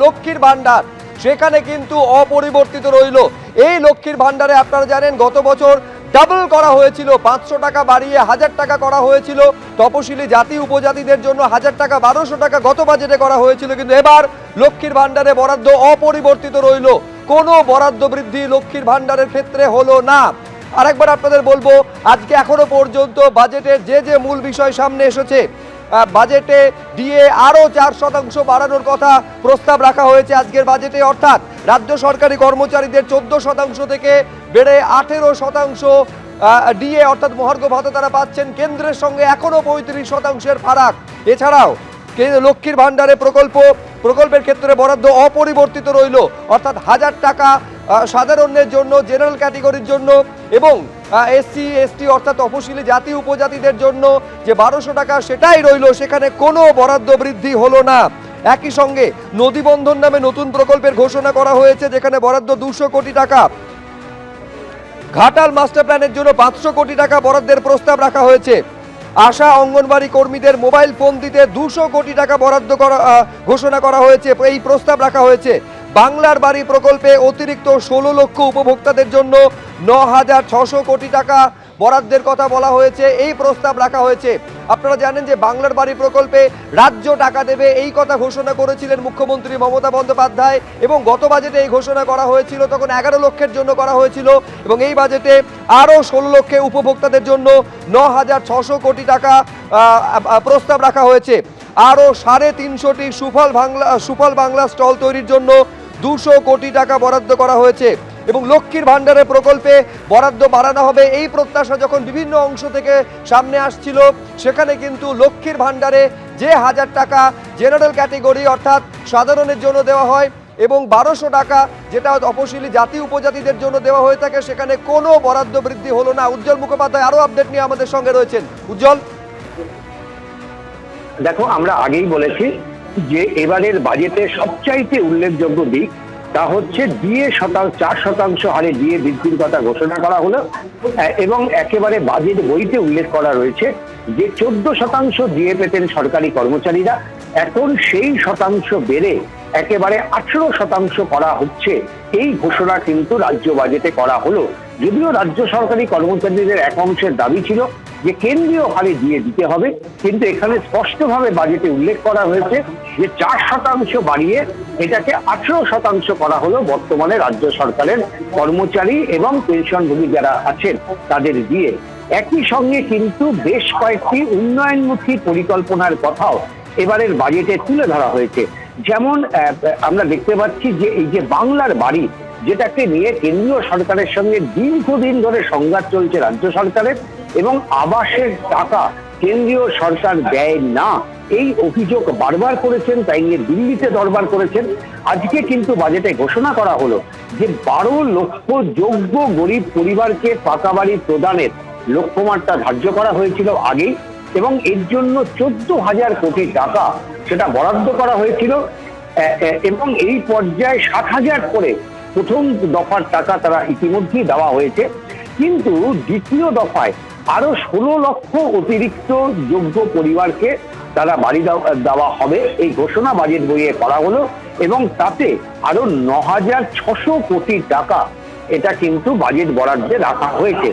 লক্ষ্মীর ভান্ডার সেখানে কিন্তু অপরিবর্তিত রইল। এই লক্ষ্মীর ভান্ডারে আপনারা জানেন গত বছর ডাবল করা হয়েছিল, 500 টাকা বাড়িয়ে 1000 টাকা করা হয়েছিল। তপশিলি জাতি উপজাতিদের জন্য 1000 টাকা 1200 টাকা গত বাজেটে করা হয়েছিল, কিন্তু এবার লক্ষ্মীর ভান্ডারে বরাদ্দ অপরিবর্তিত রইল। কোনো বরাদ্দ বৃদ্ধি লক্ষ্মীর ভান্ডারের ক্ষেত্রে হলো না। আরেকবার আপনাদের বলবো, আজকে এখনো পর্যন্ত বাজেটের যে মূল বিষয় সামনে এসেছে, বাজেটে ডিএ আরও 4% বাড়ানোর কথা প্রস্তাব রাখা হয়েছে আজকের বাজেটে, অর্থাৎ রাজ্য সরকারি কর্মচারীদের 14% থেকে বেড়ে 18% ডিএ অর্থাৎ মহার্ঘ ভাতা তারা পাচ্ছেন। কেন্দ্রের সঙ্গে এখনও 35%-এর ফারাক। এছাড়াও লক্ষ্মীর ভান্ডারে প্রকল্পের ক্ষেত্রে বরাদ্দ অপরিবর্তিত রইল, অর্থাৎ 1000 টাকা সাধারণের জন্য, জেনারেল ক্যাটেগরির জন্য এবং এসসি এসটি অর্থাৎ তপশিলি জাতি উপজাতিদের জন্য যে 1200 টাকা সেটাই রইল, সেখানে কোনো বরাদ্দ বৃদ্ধি হলো না। একই সঙ্গে নদী বন্ধন নামে নতুন প্রকল্পের ঘোষণা করা হয়েছে, যেখানে বরাদ্দ 200 কোটি টাকা। ঘাটাল মাস্টার প্ল্যানের জন্য 500 কোটি টাকা বরাদ্দের প্রস্তাব রাখা হয়েছে। আশা অঙ্গনবাড়ি কর্মীদের মোবাইল ফোন দিতে 200 কোটি টাকা বরাদ্দ ঘোষণা করা হয়েছে, এই প্রস্তাব রাখা হয়েছে। বাংলার বাড়ি প্রকল্পে অতিরিক্ত 16 লক্ষ উপভোক্তাদের জন্য 9600 কোটি টাকা বরাদ্দের কথা বলা হয়েছে, এই প্রস্তাব রাখা হয়েছে। আপনারা জানেন যে বাংলার বাড়ি প্রকল্পে রাজ্য টাকা দেবে, এই কথা ঘোষণা করেছিলেন মুখ্যমন্ত্রী মমতা বন্দ্যোপাধ্যায়, এবং গত বাজেটে এই ঘোষণা করা হয়েছিল, তখন 11 লক্ষের জন্য করা হয়েছিল, এবং এই বাজেটে আরও 16 লক্ষে উপভোক্তাদের জন্য 9600 কোটি টাকা প্রস্তাব রাখা হয়েছে। আরও 350টি সুফল বাংলা স্টল তৈরির জন্য 200 কোটি টাকা বরাদ্দ করা হয়েছে, এবং লক্ষ্মীর ভান্ডারের প্রকল্পে বরাদ্দ বাড়ানো হবে এই প্রত্যাশা যখন বিভিন্ন অংশ থেকে সামনে আসছিল, সেখানে কিন্তু লক্ষ্মীর ভান্ডারে যে 1000 টাকা জেনারেল ক্যাটেগরি অর্থাৎ সাধারণের জন্য দেওয়া হয় এবং 1200 টাকা যেটা তপশিলি জাতি উপজাতিদের জন্য দেওয়া হয়ে থাকে, সেখানে কোনো বরাদ্দ বৃদ্ধি হলো না। উজ্জ্বল মুখোপাধ্যায় আরো আপডেট নিয়ে আমাদের সঙ্গে রয়েছেন। উজ্জ্বল, দেখো, আমরা আগেই বলেছি যে এবারের বাজেটে সবচাইতে উল্লেখযোগ্য দিক তা হচ্ছে ডিএ 4% হারে ডিএ বৃদ্ধির কথা ঘোষণা করা হলো, এবং একেবারে বাজেট বইতে উল্লেখ করা রয়েছে যে 14% ডিএ পেতেন সরকারি কর্মচারীরা, এখন সেই শতাংশ বেড়ে একেবারে 18% করা হচ্ছে। এই ঘোষণা কিন্তু রাজ্য বাজেটে করা হলো। যদিও রাজ্য সরকারি কর্মচারীদের এক অংশের দাবি ছিল যে কেন্দ্রীয় হারে দিয়ে দিতে হবে, কিন্তু এখানে স্পষ্টভাবে বাজেটে উল্লেখ করা হয়েছে যে 4% বাড়িয়ে এটাকে 18% করা হলো বর্তমানে রাজ্য সরকারের কর্মচারী এবং পেনশনভোগী যারা আছেন তাদের দিয়ে। একই সঙ্গে কিন্তু বেশ কয়েকটি উন্নয়নমুখী পরিকল্পনার কথাও এবারের বাজেটে তুলে ধরা হয়েছে। যেমন আমরা দেখতে পাচ্ছি যে এই যে বাংলার বাড়ি, যেটাকে নিয়ে কেন্দ্রীয় সরকারের সঙ্গে দীর্ঘদিন ধরে সংঘাত চলছে রাজ্য সরকারের, এবং আবাসের টাকা কেন্দ্রীয় সরকার দেয় না, এই অভিযোগ বারবার করেছেন, তাই নিয়ে দিল্লিতে দরবার করেছেন। আজকে কিন্তু বাজেটে ঘোষণা করা হলো যে 12 লক্ষ যোগ্য গরিব পরিবারকে পাকা বাড়ি প্রদানের লক্ষ্যমাত্রা ধার্য করা হয়েছিল আগেই, এবং এর জন্য 14,000 কোটি টাকা সেটা বরাদ্দ করা হয়েছিল, এবং এই পর্যায়ে 7,000 করে প্রথম দফার টাকা তারা ইতিমধ্যেই দেওয়া হয়েছে। কিন্তু দ্বিতীয় দফায় আরো 16 লক্ষ অতিরিক্ত যোগ্য পরিবারকে তারা বাড়ি দেওয়া হবে, এই ঘোষণা বাজেট বইয়ে করা হলো, এবং তাতে আরো 9,600 কোটি টাকা এটা কিন্তু বাজেট বরাদ্দে রাখা হয়েছে।